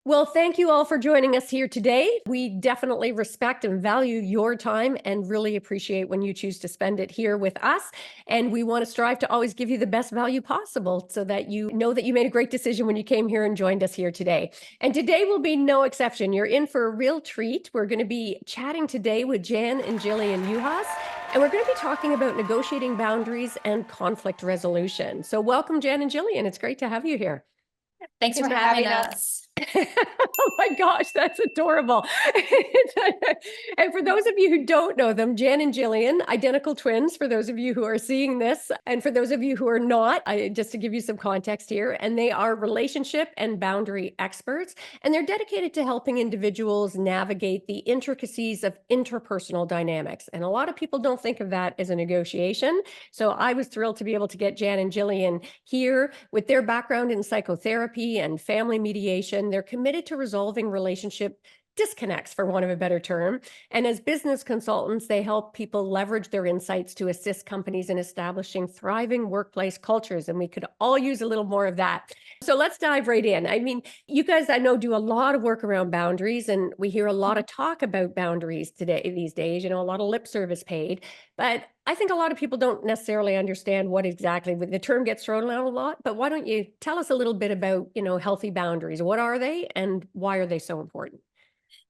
Well, thank you all for joining us here today. We definitely respect and value your time and really appreciate when you choose to spend it here with us. And we want to strive to always give you the best value possible so that you know that you made a great decision when you came here and joined us here today. And today will be no exception. You're in for a real treat. We're going to be chatting today with Jan and Jillian Yuhas, and we're going to be talking about negotiating boundaries and conflict resolution. So welcome, Jan and Jillian. It's great to have you here. Thanks for having us. Oh my gosh, that's adorable. And for those of you who don't know them, Jan and Jillian, identical twins, for those of you who are seeing this, and for those of you who are not, just to give you some context here, and they are relationship and boundary experts, and they're dedicated to helping individuals navigate the intricacies of interpersonal dynamics. And a lot of people don't think of that as a negotiation. So I was thrilled to be able to get Jan and Jillian here with their background in psychotherapy and family mediation. They're committed to resolving relationship disconnects, for want of a better term. And as business consultants, they help people leverage their insights to assist companies in establishing thriving workplace cultures. And we could all use a little more of that. So let's dive right in. I mean, you guys, I know, do a lot of work around boundaries, and we hear a lot of talk about boundaries these days, a lot of lip service paid. But I think a lot of people don't necessarily understand what exactly the term gets thrown around a lot. But why don't you tell us a little bit about, healthy boundaries? What are they and why are they so important?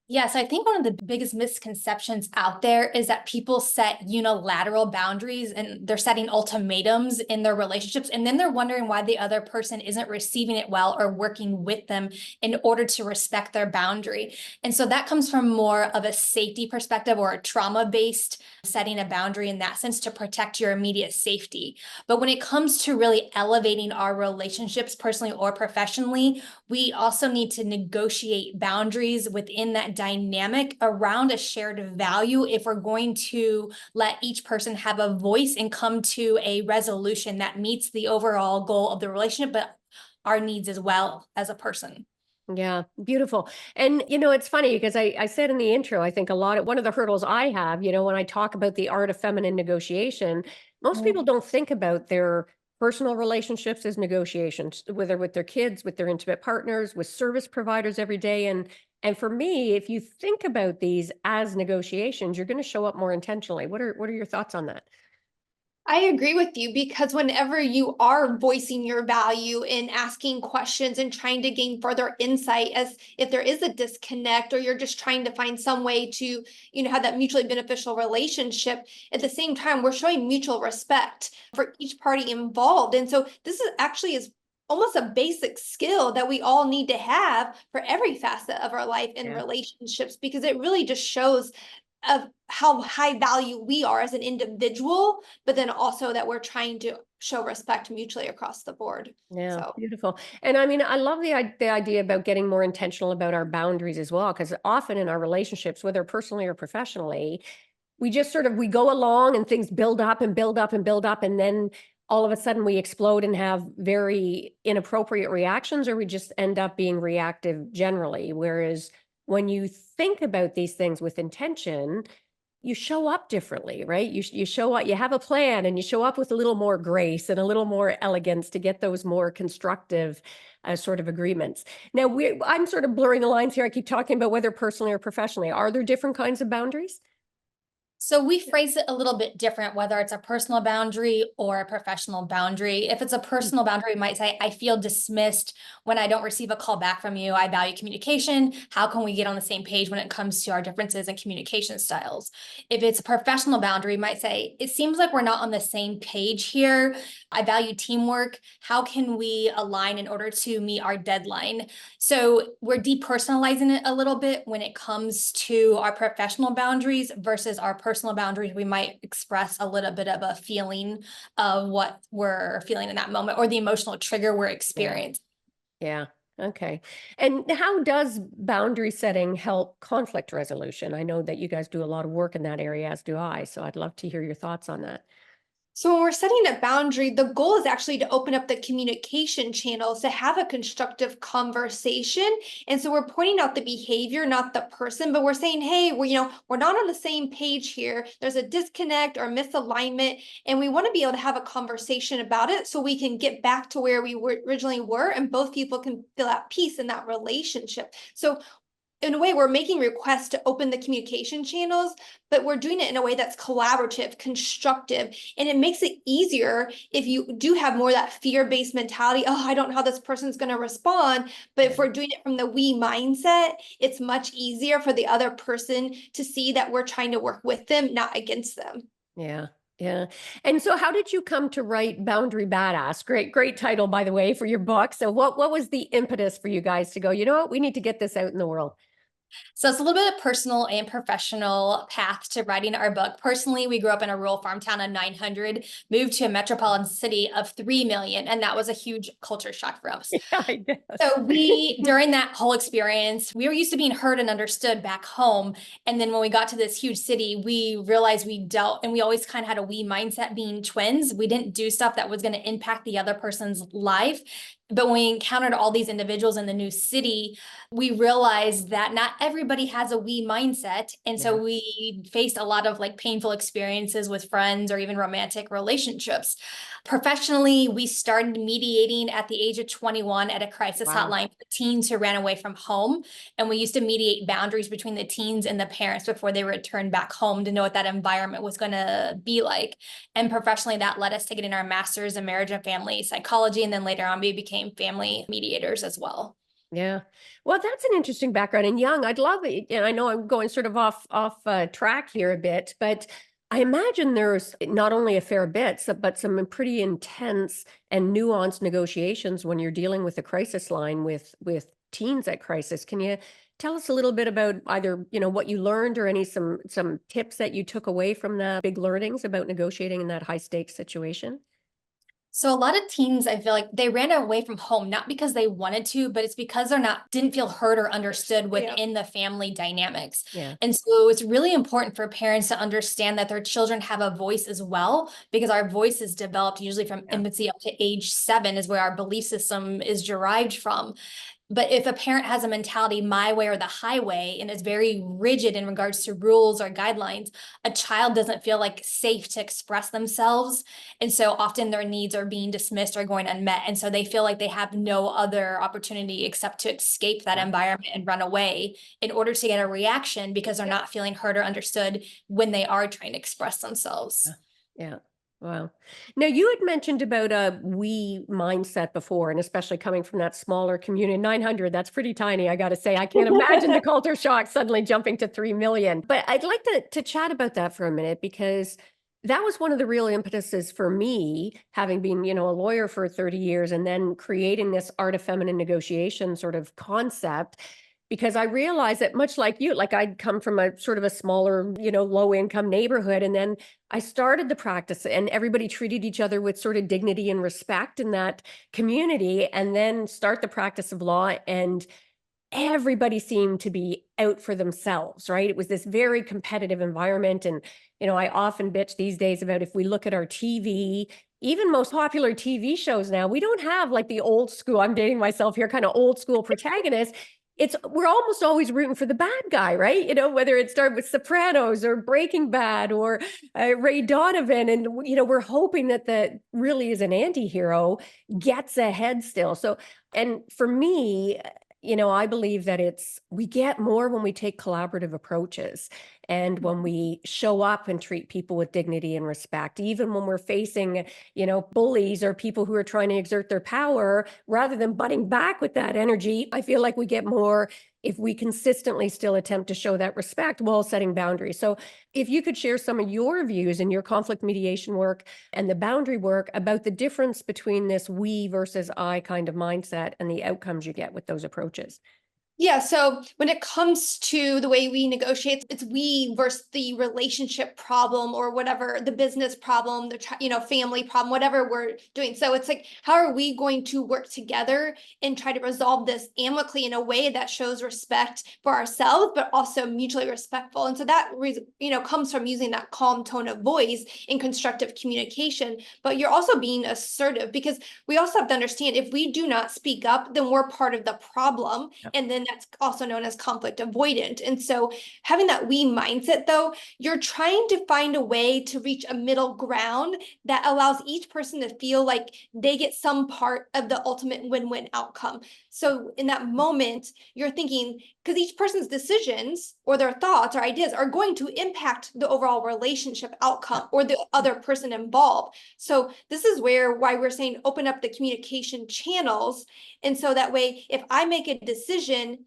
Yes, I think one of the biggest misconceptions out there is that people set unilateral boundaries and they're setting ultimatums in their relationships. And then they're wondering why the other person isn't receiving it well or working with them in order to respect their boundary. And so that comes from more of a safety perspective or a trauma-based setting a boundary in that sense to protect your immediate safety. But when it comes to really elevating our relationships personally or professionally, we also need to negotiate boundaries within that dynamic around a shared value if we're going to let each person have a voice and come to a resolution that meets the overall goal of the relationship, but our needs as well as a person. Yeah, beautiful. And it's funny because I said in the intro, I think one of the hurdles I have, when I talk about the art of feminine negotiation, most people don't think about their personal relationships as negotiations, whether with their kids, with their intimate partners, with service providers every day. And for me, if you think about these as negotiations, you're going to show up more intentionally. What are your thoughts on that? I agree with you because whenever you are voicing your value and asking questions and trying to gain further insight as if there is a disconnect or you're just trying to find some way to, have that mutually beneficial relationship, at the same time, we're showing mutual respect for each party involved. And so this is almost a basic skill that we all need to have for every facet of our life and Yeah. relationships, because it really just shows of how high value we are as an individual, but then also that we're trying to show respect mutually across the board. Yeah, So beautiful. And I mean, I love the idea about getting more intentional about our boundaries as well, because often in our relationships, whether personally or professionally, we just we go along and things build up and build up and build up. And then all of a sudden we explode and have very inappropriate reactions, or we just end up being reactive generally. Whereas when you think about these things with intention, you show up differently, right? You show up, you have a plan, and you show up with a little more grace and a little more elegance to get those more constructive sort of agreements. Now, I'm sort of blurring the lines here. I keep talking about whether personally or professionally. Are there different kinds of boundaries? So we phrase it a little bit different, whether it's a personal boundary or a professional boundary. If it's a personal boundary, we might say, I feel dismissed when I don't receive a call back from you. I value communication. How can we get on the same page when it comes to our differences in communication styles? If it's a professional boundary, we might say, it seems like we're not on the same page here. I value teamwork. How can we align in order to meet our deadline? So we're depersonalizing it a little bit when it comes to our professional boundaries versus our personal boundaries. We might express a little bit of a feeling of what we're feeling in that moment or the emotional trigger we're experiencing. Yeah. Okay. And how does boundary setting help conflict resolution? I know that you guys do a lot of work in that area, as do I. So I'd love to hear your thoughts on that. So when we're setting a boundary, the goal is actually to open up the communication channels to have a constructive conversation. And so we're pointing out the behavior, not the person, but we're saying, hey, we're not on the same page here. There's a disconnect or misalignment, and we want to be able to have a conversation about it so we can get back to where we originally were, and both people can feel at peace in that relationship. So in a way, we're making requests to open the communication channels, but we're doing it in a way that's collaborative, constructive, and it makes it easier if you do have more of that fear-based mentality. Oh, I don't know how this person's going to respond. But if we're doing it from the we mindset, it's much easier for the other person to see that we're trying to work with them, not against them. Yeah. Yeah. And so how did you come to write Boundary Badass? Great title, by the way, for your book. So what was the impetus for you guys to go, you know what, we need to get this out in the world? So it's a little bit of personal and professional path to writing our book. Personally, we grew up in a rural farm town of 900, moved to a metropolitan city of 3 million, and that was a huge culture shock for us. Yeah, I guess. So during that whole experience, we were used to being heard and understood back home. And then when we got to this huge city, we realized and we always kind of had a we mindset being twins. We didn't do stuff that was going to impact the other person's life. But when we encountered all these individuals in the new city, we realized that not everybody has a we mindset. And so we faced a lot of like painful experiences with friends or even romantic relationships. Professionally, we started mediating at the age of 21 at a crisis hotline for teens who ran away from home. And we used to mediate boundaries between the teens and the parents before they returned back home to know what that environment was going to be like. And professionally, that led us to getting our master's in marriage and family psychology. And then later on, we became family mediators as well. Yeah. Well, that's an interesting background. And young, I'd love it. And I know I'm going sort of off track here a bit, but I imagine there's not only a fair bit, but some pretty intense and nuanced negotiations when you're dealing with a crisis line with teens at crisis. Can you tell us a little bit about either, what you learned or some tips that you took away from the big learnings about negotiating in that high stakes situation? So a lot of teens, I feel like they ran away from home, not because they wanted to, but it's because didn't feel heard or understood within the family dynamics. Yeah. And so it's really important for parents to understand that their children have a voice as well, because our voice is developed usually from infancy up to age 7 is where our belief system is derived from. But if a parent has a mentality, my way or the highway, and is very rigid in regards to rules or guidelines, a child doesn't feel like safe to express themselves. And so often their needs are being dismissed or going unmet. And so they feel like they have no other opportunity except to escape that environment and run away in order to get a reaction because they're not feeling heard or understood when they are trying to express themselves. Yeah. Wow. Now, you had mentioned about a we mindset before, and especially coming from that smaller community, 900, that's pretty tiny, I got to say. I can't imagine the culture shock suddenly jumping to 3 million. But I'd like to chat about that for a minute, because that was one of the real impetuses for me, having been, a lawyer for 30 years and then creating this art of feminine negotiation sort of concept. Because I realized that much like you, like I'd come from a sort of a smaller, low income neighborhood. And then I started the practice and everybody treated each other with sort of dignity and respect in that community, and then start the practice of law. And everybody seemed to be out for themselves, right? It was this very competitive environment. And, I often bitch these days about, if we look at our TV, even most popular TV shows now, we don't have like the old school, I'm dating myself here, kind of old school protagonists. We're almost always rooting for the bad guy, right? Whether it started with Sopranos or Breaking Bad or Ray Donovan. And, we're hoping that really is an anti-hero gets ahead still. So, and for me, I believe that we get more when we take collaborative approaches and when we show up and treat people with dignity and respect, even when we're facing, bullies or people who are trying to exert their power, rather than butting back with that energy. I feel like we get more if we consistently still attempt to show that respect while setting boundaries. So if you could share some of your views in your conflict mediation work and the boundary work about the difference between this we versus I kind of mindset and the outcomes you get with those approaches. Yeah, so when it comes to the way we negotiate, it's we versus the relationship problem or whatever, the business problem, family problem, whatever we're doing. So it's like, how are we going to work together and try to resolve this amicably in a way that shows respect for ourselves, but also mutually respectful? And so that, comes from using that calm tone of voice in constructive communication. But you're also being assertive, because we also have to understand, if we do not speak up, then we're part of the problem. Yep. And then that's also known as conflict avoidant. And so having that we mindset, though, you're trying to find a way to reach a middle ground that allows each person to feel like they get some part of the ultimate win-win outcome. So in that moment, you're thinking, because each person's decisions or their thoughts or ideas are going to impact the overall relationship outcome or the other person involved. So this is why we're saying open up the communication channels. And so that way, if I make a decision,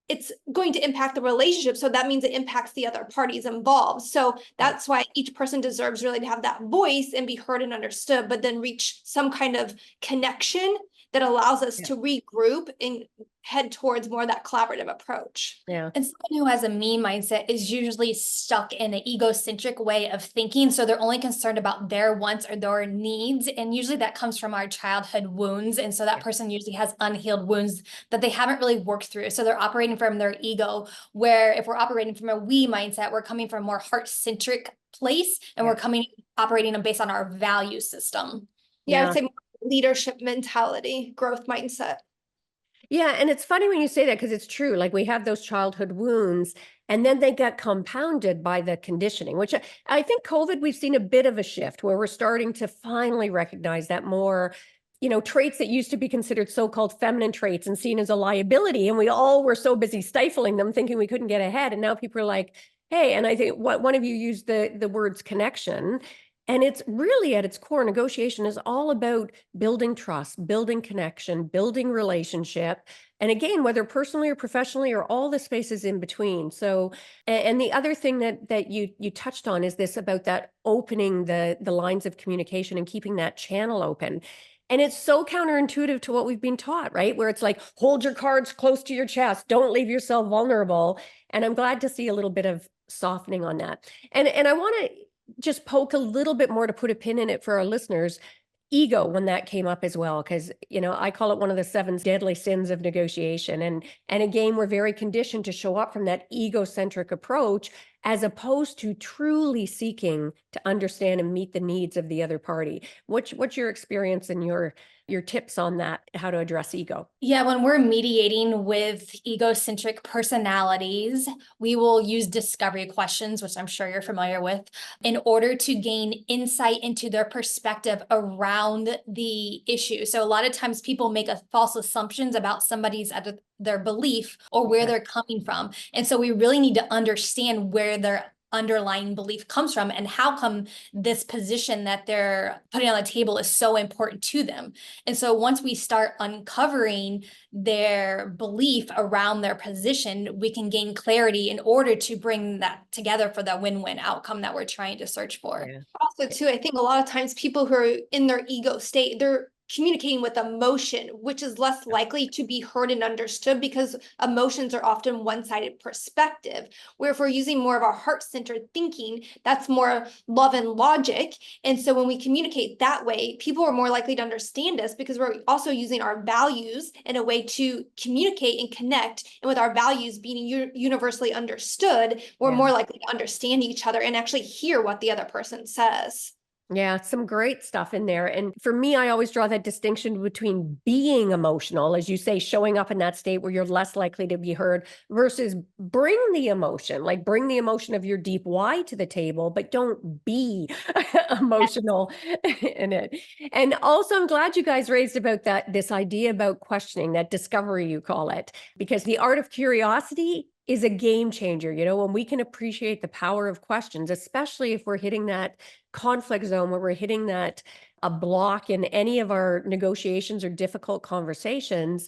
it's going to impact the relationship. So that means it impacts the other parties involved. So that's why each person deserves really to have that voice and be heard and understood, but then reach some kind of connection that allows us to regroup and head towards more of that collaborative approach. Yeah. And someone who has a me mindset is usually stuck in an egocentric way of thinking. So they're only concerned about their wants or their needs. And usually that comes from our childhood wounds. And so that person usually has unhealed wounds that they haven't really worked through. So they're operating from their ego, where if we're operating from a we mindset, we're coming from a more heart-centric place, and we're operating based on our value system. Yeah, I would say more leadership mentality, growth mindset. Yeah, and it's funny when you say that, because it's true. Like, we have those childhood wounds, and then they get compounded by the conditioning, which I think COVID, we've seen a bit of a shift where we're starting to finally recognize that more, traits that used to be considered so-called feminine traits and seen as a liability. And we all were so busy stifling them, thinking we couldn't get ahead. And now people are like, hey, and I think what one of you used the words connection. And it's really at its core, negotiation is all about building trust, building connection, building relationship. And again, whether personally or professionally or all the spaces in between. So, and the other thing that you touched on is this about that opening the lines of communication and keeping that channel open. And it's so counterintuitive to what we've been taught, right? Where it's like, hold your cards close to your chest, don't leave yourself vulnerable. And I'm glad to see a little bit of softening on that. And I want to just poke a little bit more to put a pin in it for our listeners. Ego, when that came up as well, because I call it one of the 7 deadly sins of negotiation. And again, we're very conditioned to show up from that egocentric approach, as opposed to truly seeking to understand and meet the needs of the other party. What's your experience and your tips on that, how to address ego? Yeah, when we're mediating with egocentric personalities, we will use discovery questions, which I'm sure you're familiar with, in order to gain insight into their perspective around the issue. So a lot of times people make false assumptions about somebody's their belief or where they're coming from. And so we really need to understand where their underlying belief comes from and how come this position that they're putting on the table is so important to them. And so once we start uncovering their belief around their position, we can gain clarity in order to bring that together for the win-win outcome that we're trying to search for. Yeah. Also, too, I think a lot of times people who are in their ego state, they're communicating with emotion, which is less likely to be heard and understood, because emotions are often one-sided perspective. Where if we're using more of our heart-centered thinking, that's more love and logic. And so when we communicate that way, people are more likely to understand us, because we're also using our values in a way to communicate and connect. And with our values being universally understood, we're more likely to understand each other and actually hear what the other person says. Yeah, some great stuff in there. And for me, I always draw that distinction between being emotional, as you say, showing up in that state where you're less likely to be heard, versus bring the emotion, like bring the emotion of your deep why to the table, but don't be emotional in it. And also, I'm glad you guys raised about this idea about questioning, that discovery, you call it, because the art of curiosity is a game changer. When we can appreciate the power of questions, especially if we're hitting that conflict zone where we're hitting a block in any of our negotiations or difficult conversations,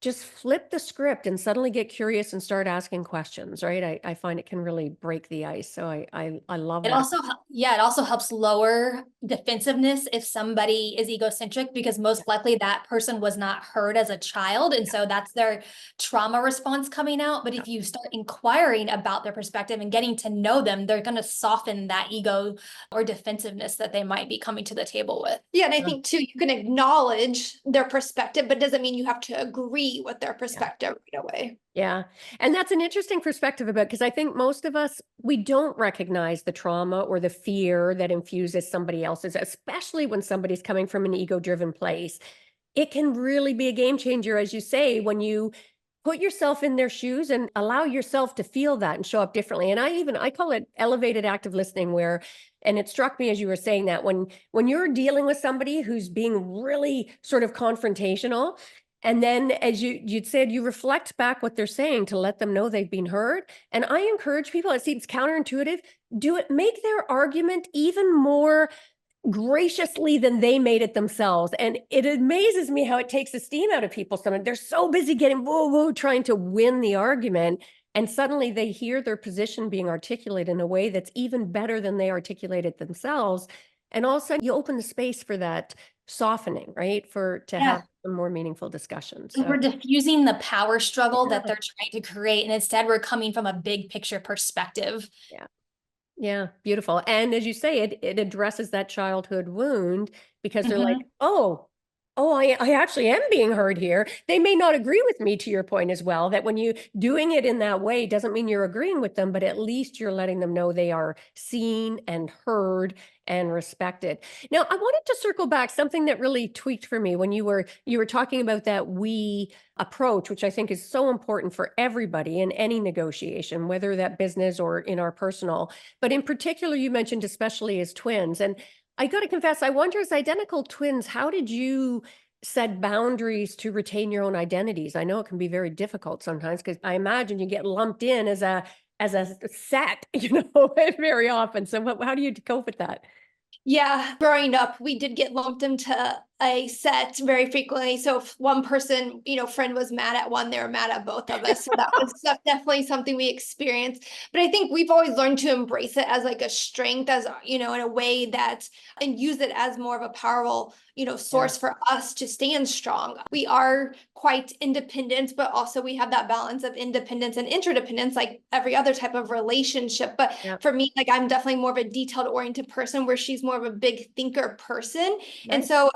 just flip the script and suddenly get curious and start asking questions, right? I find it can really break the ice. So I love It that. also, yeah, it also helps lower defensiveness if somebody is egocentric, because most likely that person was not heard as a child. And so that's their trauma response coming out. But if you start inquiring about their perspective and getting to know them, they're going to soften that ego or defensiveness that they might be coming to the table with. Yeah, and I think too, you can acknowledge their perspective, but doesn't mean you have to agree with their perspective right away. Yeah. And that's an interesting perspective about, because I think most of us, we don't recognize the trauma or the fear that infuses somebody else's, especially when somebody's coming from an ego-driven place. It can really be a game changer, as you say, when you put yourself in their shoes and allow yourself to feel that and show up differently. And I call it elevated active listening, where, and it struck me as you were saying that when you're dealing with somebody who's being really sort of confrontational, and then as you'd said, you reflect back what they're saying to let them know they've been heard. And I encourage people, it seems counterintuitive, do it, make their argument even more graciously than they made it themselves. And it amazes me how it takes the steam out of people. Sometimes they're so busy getting whoa, trying to win the argument. And suddenly they hear their position being articulated in a way that's even better than they articulated themselves. And all of a sudden you open the space for that softening, right? To have some more meaningful discussions. So. We're diffusing the power struggle that they're trying to create. And instead we're coming from a big picture perspective. Yeah. Yeah, beautiful. And as you say, it addresses that childhood wound, because they're like, oh, I actually am being heard here. They may not agree with me, to your point as well, that when you doing it in that way doesn't mean you're agreeing with them, but at least you're letting them know they are seen and heard and respected. Now, I wanted to circle back something that really tweaked for me when you were talking about that we approach, which I think is so important for everybody in any negotiation, whether that business or in our personal. But in particular, you mentioned especially as twins. And I got to confess, I wonder, as identical twins, how did you set boundaries to retain your own identities? I know it can be very difficult sometimes, because I imagine you get lumped in as a set, very often. So how do you cope with that? Yeah, growing up, we did get lumped into a set very frequently. So if one person, friend was mad at one, they were mad at both of us. So that was definitely something we experienced. But I think we've always learned to embrace it as like a strength, as, in a way that, and use it as more of a powerful, source for us to stand strong. We are quite independent, but also we have that balance of independence and interdependence, like every other type of relationship. But for me, like, I'm definitely more of a detailed oriented person, where she's more of a big thinker person. And so,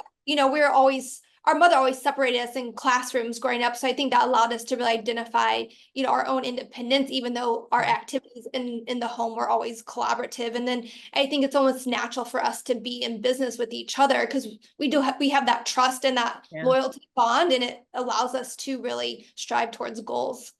our mother always separated us in classrooms growing up. So I think that allowed us to really identify, our own independence, even though our activities in the home were always collaborative. And then I think it's almost natural for us to be in business with each other, because we have that trust and that loyalty bond, and it allows us to really strive towards goals.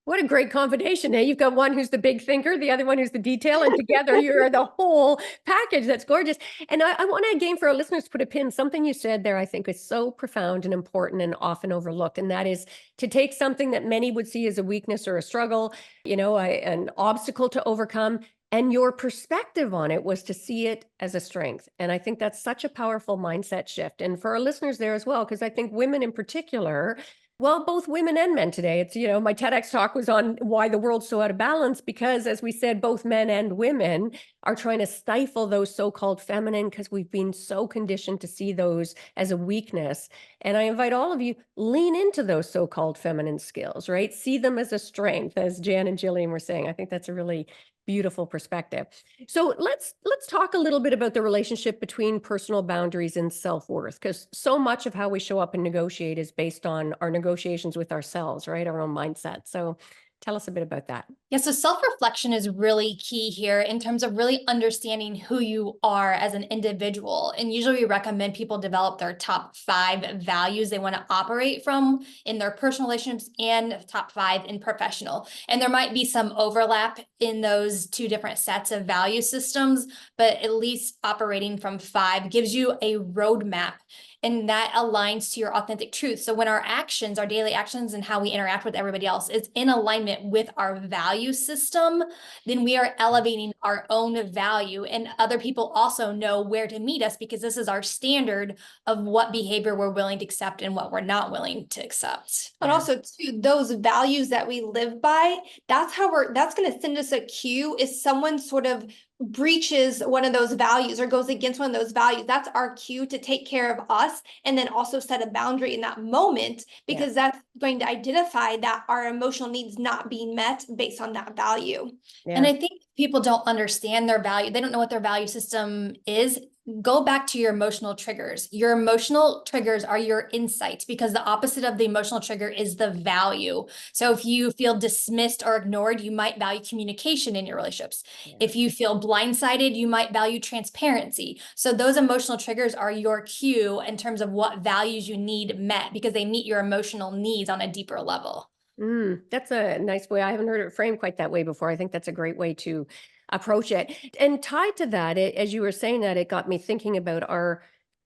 What a great combination, eh? You've got one who's the big thinker, the other one who's the detail, and together you're the whole package. That's gorgeous. And I want to, again, for our listeners, put a pin. Something you said there, I think, is so profound and important and often overlooked. And that is to take something that many would see as a weakness or a struggle, an obstacle to overcome, and your perspective on it was to see it as a strength. And I think that's such a powerful mindset shift. And for our listeners there as well, because I think women in particular, well, both women and men today, it's, my TEDx talk was on why the world's so out of balance, because, as we said, both men and women are trying to stifle those so-called feminine, because we've been so conditioned to see those as a weakness. And I invite all of you, lean into those so-called feminine skills, right? See them as a strength, as Jan and Jillian were saying. I think that's a really beautiful perspective. So let's talk a little bit about the relationship between personal boundaries and self-worth, because so much of how we show up and negotiate is based on our negotiations with ourselves, right? Our own mindset. So tell us a bit about that. Yeah, so self-reflection is really key here in terms of really understanding who you are as an individual. And usually we recommend people develop their top 5 values they want to operate from in their personal relationships, and top 5 in professional. And there might be some overlap in those 2 different sets of value systems, but at least operating from 5 gives you a roadmap, and that aligns to your authentic truth. So when our actions, our daily actions, and how we interact with everybody else is in alignment alignment with our value system, then we are elevating our own value, and other people also know where to meet us because this is our standard of what behavior we're willing to accept and what we're not willing to accept. But also too, those values that we live by, that's going to send us a cue if someone sort of breaches one of those values or goes against one of those values. That's our cue to take care of us and then also set a boundary in that moment, because that's going to identify that our emotional needs not being met based on that value. And I think people don't understand their value. They don't know what their value system is. Go back to your emotional triggers. Your emotional triggers are your insights, because the opposite of the emotional trigger is the value. So if you feel dismissed or ignored, you might value communication in your relationships. If you feel blindsided, you might value transparency. So those emotional triggers are your cue in terms of what values you need met, because they meet your emotional needs on a deeper level. That's a nice way. I haven't heard it framed quite that way before. I think that's a great way to approach it. And tied to that, as you were saying that, it got me thinking about our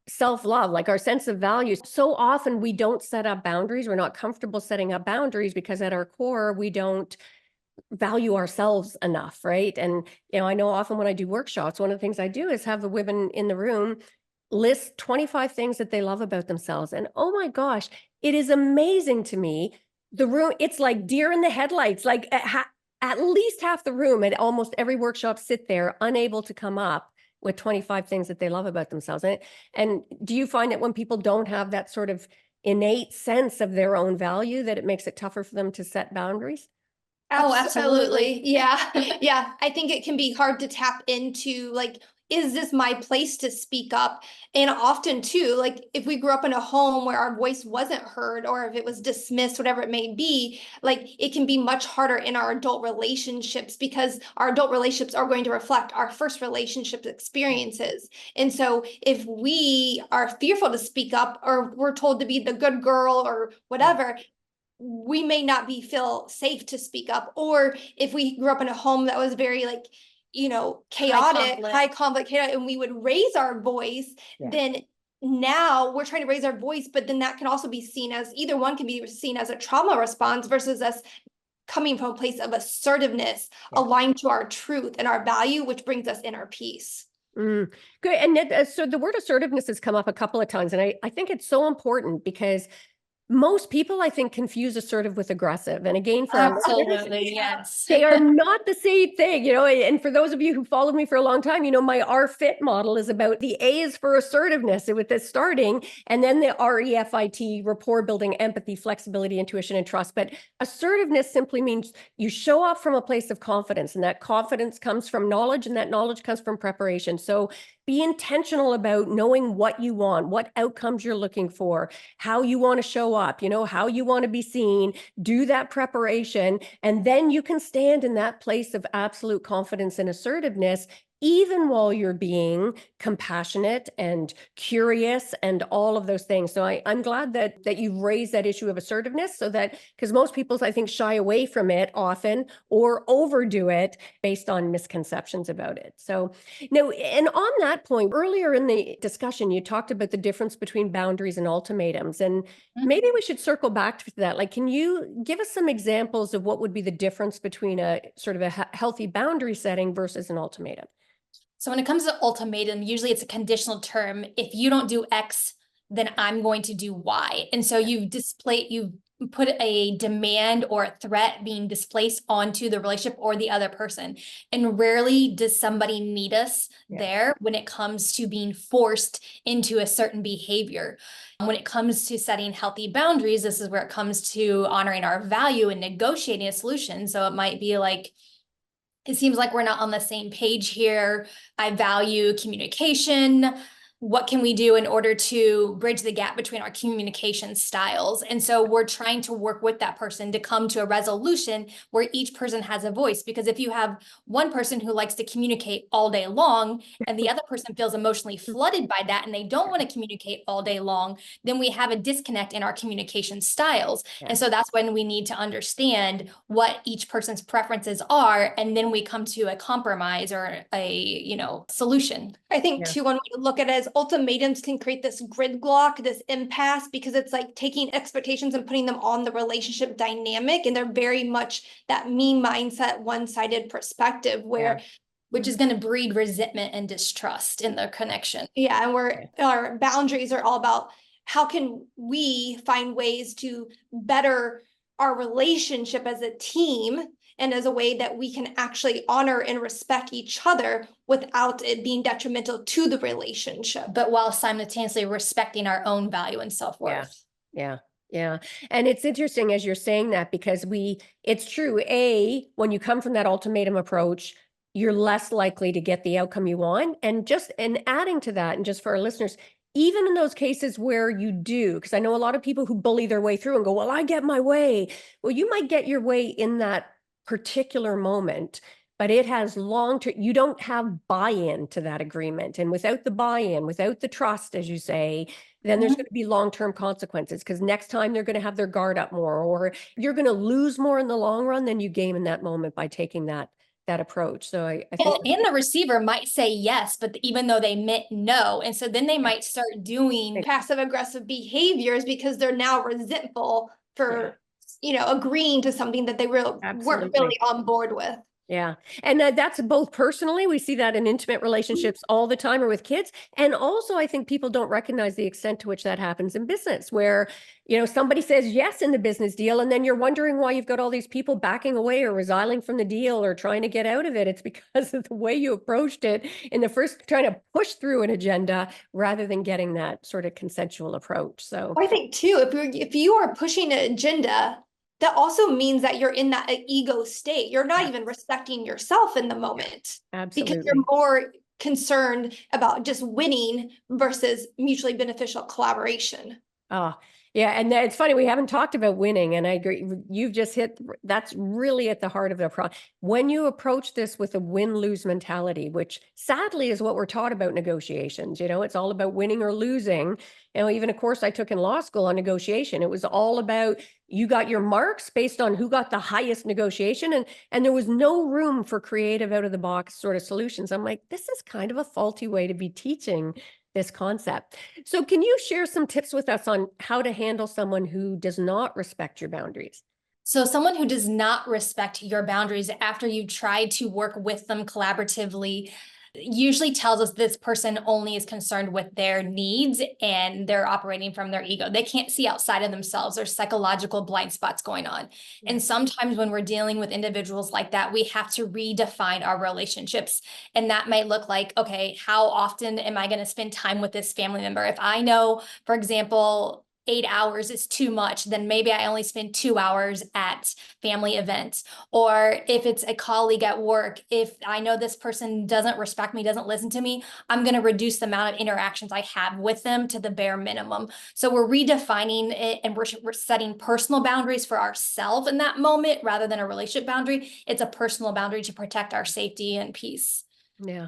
self-love, like our sense of values. So often we don't set up boundaries. We're not comfortable setting up boundaries because at our core, we don't value ourselves enough, right? And, I know often when I do workshops, one of the things I do is have the women in the room list 25 things that they love about themselves. And oh my gosh, it is amazing to me. The room, it's like deer in the headlights, like at least half the room at almost every workshop sit there unable to come up with 25 things that they love about themselves. And do you find that when people don't have that sort of innate sense of their own value, that it makes it tougher for them to set boundaries? Oh, absolutely. Yeah. Yeah. I think it can be hard to tap into, like, is this my place to speak up? And often too, like if we grew up in a home where our voice wasn't heard, or if it was dismissed, whatever it may be, like it can be much harder in our adult relationships, because our adult relationships are going to reflect our first relationship experiences. And so if we are fearful to speak up, or we're told to be the good girl or whatever, we may not feel safe to speak up. Or if we grew up in a home that was very chaotic, high conflict, and we would raise our voice, then now we're trying to raise our voice, but then that can also be seen as, either one can be seen as a trauma response versus us coming from a place of assertiveness, aligned to our truth and our value, which brings us inner peace. Good. And so the word assertiveness has come up a couple of times, and I think it's so important because most people, I think, confuse assertive with aggressive. And again, for absolutely, yes, they are not the same thing, and for those of you who followed me for a long time, my RFIT model is about the A is for assertiveness with the starting, and then the REFIT, rapport building, empathy, flexibility, intuition, and trust. But assertiveness simply means you show up from a place of confidence, and that confidence comes from knowledge, and that knowledge comes from preparation. So be intentional about knowing what you want, what outcomes you're looking for, how you want to show up, how you want to be seen, do that preparation, and then you can stand in that place of absolute confidence and assertiveness, even while you're being compassionate and curious and all of those things. So I'm glad that you've raised that issue of assertiveness, so that, because most people, I think, shy away from it often or overdo it based on misconceptions about it. So now, and on that point, earlier in the discussion, you talked about the difference between boundaries and ultimatums, and maybe we should circle back to that. Like, can you give us some examples of what would be the difference between a sort of a healthy boundary setting versus an ultimatum? So when it comes to ultimatum, usually it's a conditional term. If you don't do X, then I'm going to do Y. And so you've put a demand or a threat being displaced onto the relationship or the other person. And rarely does somebody meet us there when it comes to being forced into a certain behavior. When it comes to setting healthy boundaries, this is where it comes to honoring our value and negotiating a solution. So it might be like, it seems like we're not on the same page here. I value communication. What can we do in order to bridge the gap between our communication styles? And so we're trying to work with that person to come to a resolution where each person has a voice. Because if you have one person who likes to communicate all day long and the other person feels emotionally flooded by that and they don't want to communicate all day long, then we have a disconnect in our communication styles. And so that's when we need to understand what each person's preferences are. And then we come to a compromise or a, solution. I think too, one way to look at it is as ultimatums can create this gridlock, this impasse, because it's like taking expectations and putting them on the relationship dynamic. And they're very much that me mindset, one-sided perspective where, which is going to breed resentment and distrust in the connection. yeah, and where our boundaries are all about how can we find ways to better our relationship as a team and as a way that we can actually honor and respect each other without it being detrimental to the relationship. But while simultaneously respecting our own value and self-worth. Yeah. And it's interesting as you're saying that, because it's true. When you come from that ultimatum approach, you're less likely to get the outcome you want. And adding to that, and just for our listeners, even in those cases where you do, because I know a lot of people who bully their way through and go, well, I get my way. Well, you might get your way in that particular moment, but it has long-term, you don't have buy-in to that agreement. And without the buy-in, without the trust, as you say, then there's going to be long-term consequences, because next time they're going to have their guard up more, or you're going to lose more in the long run than you gain in that moment by taking that approach. So I think and the receiver might say yes, but even though they meant no. And so then they might start doing passive aggressive behaviors because they're now resentful for agreeing to something that they weren't really on board with. Yeah. And that's both personally, we see that in intimate relationships all the time, or with kids. And also, I think people don't recognize the extent to which that happens in business, where, somebody says yes in the business deal, and then you're wondering why you've got all these people backing away or resigning from the deal or trying to get out of it. It's because of the way you approached it in the first, trying to push through an agenda rather than getting that sort of consensual approach. So I think too, if you are pushing an agenda, that also means that you're in that ego state. You're not even respecting yourself in the moment. Absolutely. Because you're more concerned about just winning versus mutually beneficial collaboration. Yeah. And it's funny, we haven't talked about winning. And I agree. You've just hit, that's really at the heart of the problem. When you approach this with a win-lose mentality, which sadly is what we're taught about negotiations, it's all about winning or losing. Even a course I took in law school on negotiation, it was all about, you got your marks based on who got the highest negotiation. And there was no room for creative out of the box sort of solutions. I'm like, this is kind of a faulty way to be teaching this concept. So can you share some tips with us on how to handle someone who does not respect your boundaries? So someone who does not respect your boundaries after you try to work with them collaboratively usually tells us this person only is concerned with their needs and they're operating from their ego. They can't see outside of themselves. There's psychological blind spots going on. Yeah. And sometimes when we're dealing with individuals like that, we have to redefine our relationships. And that might look like, okay, how often am I going to spend time with this family member? If I know, for example, 8 hours is too much, then maybe I only spend 2 hours at family events. Or if it's a colleague at work, if I know this person doesn't respect me, doesn't listen to me, I'm going to reduce the amount of interactions I have with them to the bare minimum. So we're redefining it, and we're setting personal boundaries for ourselves in that moment rather than a relationship boundary. It's a personal boundary to protect our safety and peace. Yeah.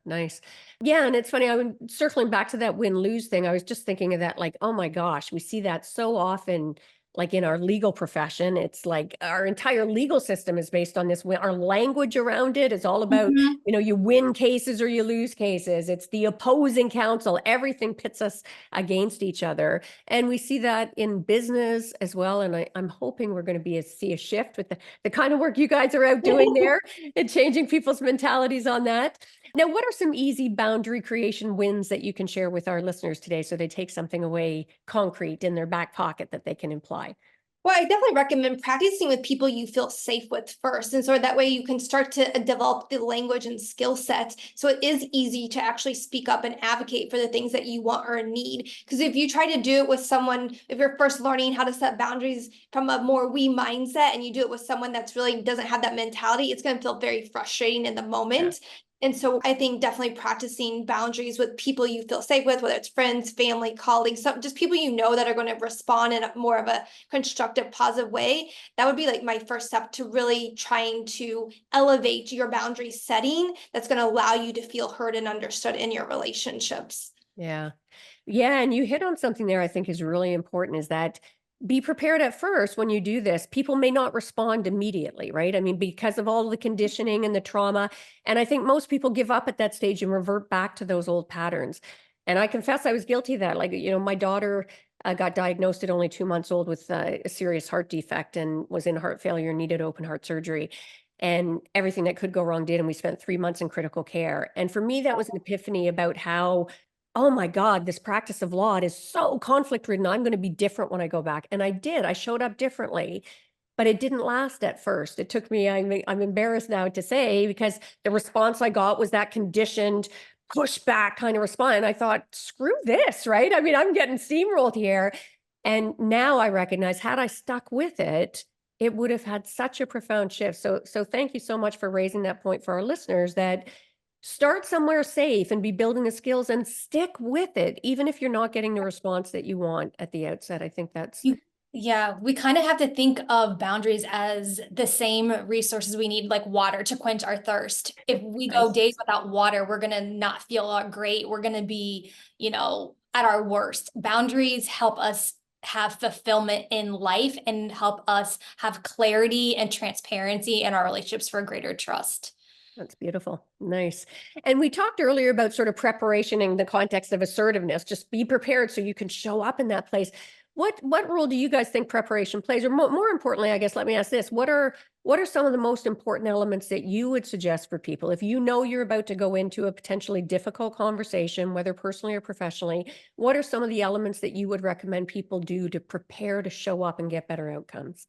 Nice. Yeah. And it's funny, I was circling back to that win-lose thing. I was just thinking of that, like, oh my gosh, we see that so often, like in our legal profession. It's like our entire legal system is based on this. Our language around it is all about, you win cases or you lose cases. It's the opposing counsel. Everything pits us against each other. And we see that in business as well. And I'm hoping we're going to see a shift with the kind of work you guys are out doing there and changing people's mentalities on that. Now, what are some easy boundary creation wins that you can share with our listeners today so they take something away concrete in their back pocket that they can apply? Well, I definitely recommend practicing with people you feel safe with first. And so that way you can start to develop the language and skill sets. So it is easy to actually speak up and advocate for the things that you want or need. Because if you try to do it with someone, if you're first learning how to set boundaries from a more we mindset, and you do it with someone that's really doesn't have that mentality, it's going to feel very frustrating in the moment. Yeah. And so I think definitely practicing boundaries with people you feel safe with, whether it's friends, family, colleagues, just people that are going to respond in more of a constructive, positive way. That would be like my first step to really trying to elevate your boundary setting that's going to allow you to feel heard and understood in your relationships. Yeah. And you hit on something there I think is really important, is that be prepared at first when you do this. People may not respond immediately, right? I mean, because of all the conditioning and the trauma. And I think most people give up at that stage and revert back to those old patterns. And I confess I was guilty of that. Like, my daughter got diagnosed at only 2 months old with a serious heart defect and was in heart failure, needed open heart surgery. And everything that could go wrong did. And we spent 3 months in critical care. And for me, that was an epiphany about how, oh my God, this practice of law is so conflict ridden. I'm going to be different when I go back. And I did. I showed up differently. But it didn't last at first. It took me, I'm embarrassed now to say, because the response I got was that conditioned pushback kind of response. And I thought, screw this, right? I mean, I'm getting steamrolled here. And now I recognize, had I stuck with it, it would have had such a profound shift. So thank you so much for raising that point for our listeners, that start somewhere safe and be building the skills and stick with it, even if you're not getting the response that you want at the outset. I think that's Yeah, we kind of have to think of boundaries as the same resources we need, like water, to quench our thirst. If we go nice. days without water, we're going to not feel great. We're going to be, at our worst. Boundaries help us have fulfillment in life and help us have clarity and transparency in our relationships for greater trust. That's beautiful. Nice. And we talked earlier about sort of preparation in the context of assertiveness. Just be prepared so you can show up in that place. What role do you guys think preparation plays? Or more importantly, I guess, let me ask this. What are some of the most important elements that you would suggest for people if you know you're about to go into a potentially difficult conversation, whether personally or professionally? What are some of the elements that you would recommend people do to prepare to show up and get better outcomes?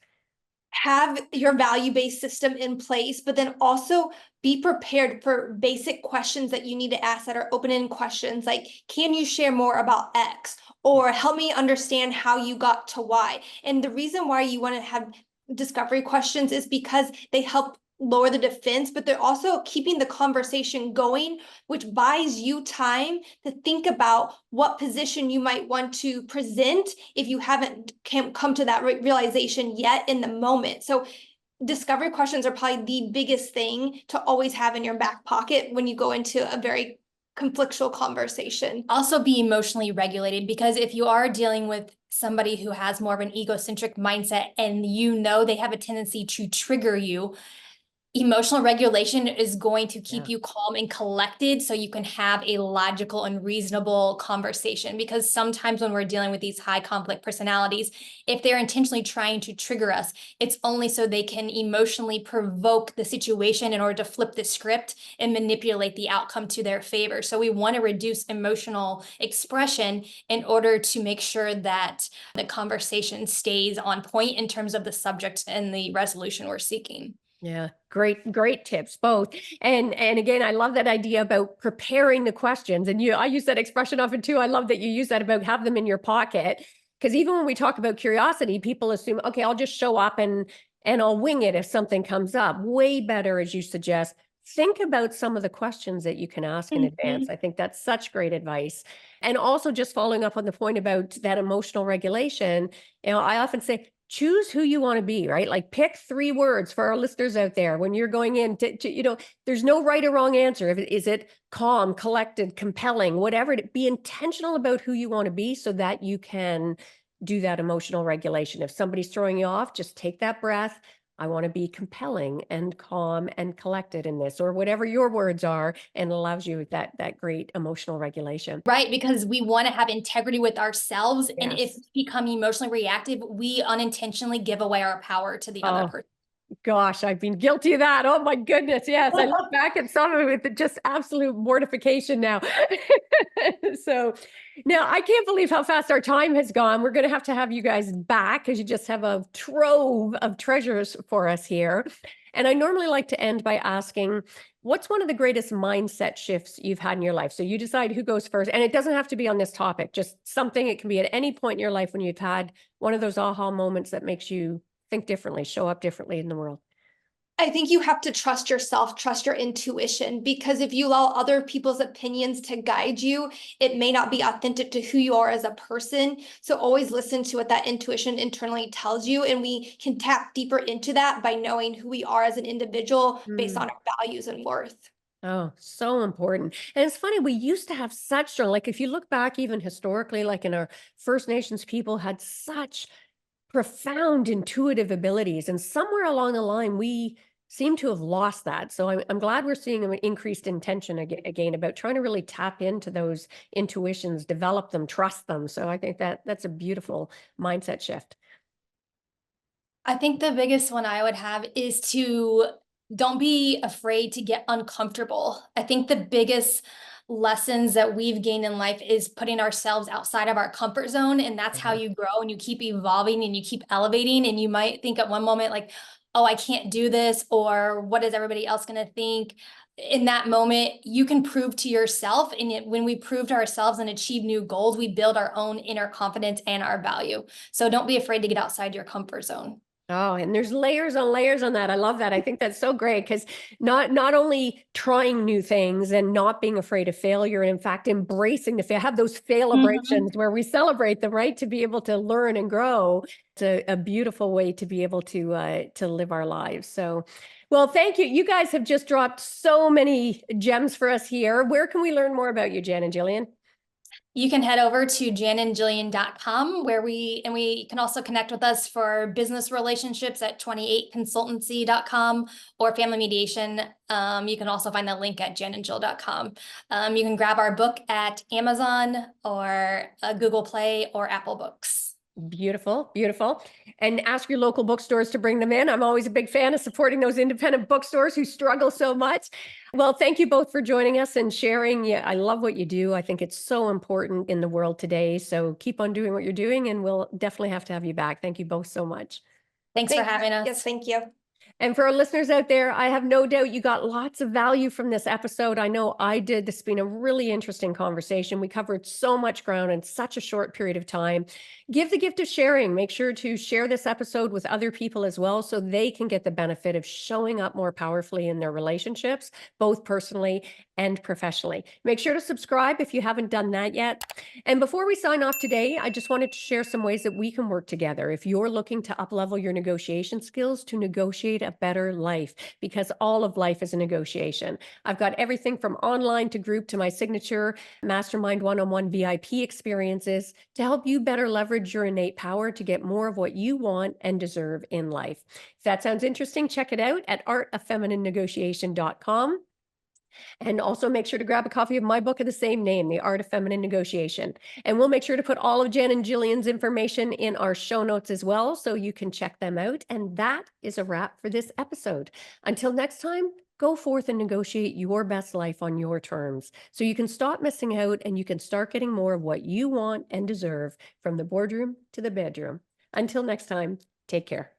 Have your value-based system in place, but then also be prepared for basic questions that you need to ask that are open-ended questions, like, can you share more about X? Or help me understand how you got to Y. And the reason why you want to have discovery questions is because they help lower the defense, but they're also keeping the conversation going, which buys you time to think about what position you might want to present if you haven't come to that realization yet in the moment. So discovery questions are probably the biggest thing to always have in your back pocket when you go into a very conflictual conversation. Also be emotionally regulated, because if you are dealing with somebody who has more of an egocentric mindset and they have a tendency to trigger you, emotional regulation is going to keep you calm and collected so you can have a logical and reasonable conversation. Because sometimes when we're dealing with these high conflict personalities, if they're intentionally trying to trigger us, it's only so they can emotionally provoke the situation in order to flip the script and manipulate the outcome to their favor. So we want to reduce emotional expression in order to make sure that the conversation stays on point in terms of the subject and the resolution we're seeking. Yeah, great tips both. And again, I love that idea about preparing the questions. And I use that expression often too. I love that you use that about have them in your pocket. Because even when we talk about curiosity, people assume, okay, I'll just show up and I'll wing it if something comes up. Way better, as you suggest, think about some of the questions that you can ask in advance. I think that's such great advice. And also just following up on the point about that emotional regulation, I often say, choose who you want to be, right? Like pick 3 words for our listeners out there when you're going in to there's no right or wrong answer. Is it calm, collected, compelling, whatever, be intentional about who you want to be so that you can do that emotional regulation. If somebody's throwing you off, just take that breath. I want to be compelling and calm and collected in this, or whatever your words are, and it allows you that great emotional regulation. Right, because we want to have integrity with ourselves. Yes. And if we become emotionally reactive, we unintentionally give away our power to the other person. Gosh, I've been guilty of that. Oh my goodness. Yes. I look back at some of it with just absolute mortification now. So now I can't believe how fast our time has gone. We're going to have you guys back because you just have a trove of treasures for us here. And I normally like to end by asking, what's one of the greatest mindset shifts you've had in your life? So you decide who goes first. And it doesn't have to be on this topic, just something. It can be at any point in your life when you've had one of those aha moments that makes you think differently, show up differently in the world. I think you have to trust yourself, trust your intuition, because if you allow other people's opinions to guide you, it may not be authentic to who you are as a person. So always listen to what that intuition internally tells you. And we can tap deeper into that by knowing who we are as an individual based on our values and worth. Oh, so important. And it's funny, we used to have such strong, like if you look back even historically, like in our First Nations people had such profound intuitive abilities. And somewhere along the line, we seem to have lost that. So I'm glad we're seeing an increased intention again about trying to really tap into those intuitions, develop them, trust them. So I think that's a beautiful mindset shift. I think the biggest one I would have is to don't be afraid to get uncomfortable. I think the biggest lessons that we've gained in life is putting ourselves outside of our comfort zone. And that's how you grow and you keep evolving and you keep elevating. And you might think at one moment, like, oh, I can't do this, or what is everybody else going to think? In that moment, you can prove to yourself. And yet when we prove to ourselves and achieve new goals, we build our own inner confidence and our value. So don't be afraid to get outside your comfort zone. Oh, and there's layers on layers on that. I love that. I think that's so great because not only trying new things and not being afraid of failure, and in fact, embracing the fail, have those celebrations where we celebrate them, right? To be able to learn and grow. It's a beautiful way to be able to live our lives. So, well, thank you. You guys have just dropped so many gems for us here. Where can we learn more about you, Jan and Jillian? You can head over to janandjillian.com where we can also connect with us for business relationships at 28consultancy.com or family mediation. You can also find the link at janandjill.com. You can grab our book at Amazon or Google Play or Apple Books. Beautiful, beautiful. And ask your local bookstores to bring them in. I'm always a big fan of supporting those independent bookstores who struggle so much. Well, thank you both for joining us and sharing. Yeah, I love what you do. I think it's so important in the world today. So keep on doing what you're doing, and we'll definitely have to have you back. Thank you both so much. Thanks for having us. Yes, thank you. And for our listeners out there, I have no doubt you got lots of value from this episode. I know I did. This has been a really interesting conversation. We covered so much ground in such a short period of time. Give the gift of sharing. Make sure to share this episode with other people as well so they can get the benefit of showing up more powerfully in their relationships, both personally and professionally. Make sure to subscribe if you haven't done that yet. And before we sign off today, I just wanted to share some ways that we can work together if you're looking to up-level your negotiation skills to negotiate a better life, because all of life is a negotiation. I've got everything from online to group to my signature mastermind one-on-one VIP experiences to help you better leverage your innate power to get more of what you want and deserve in life. If that sounds interesting, check it out at artoffemininenegotiation.com. And also make sure to grab a copy of my book of the same name, The Art of Feminine Negotiation. And we'll make sure to put all of Jan and Jillian's information in our show notes as well, so you can check them out. And that is a wrap for this episode. Until next time, go forth and negotiate your best life on your terms so you can stop missing out and you can start getting more of what you want and deserve from the boardroom to the bedroom. Until next time, take care.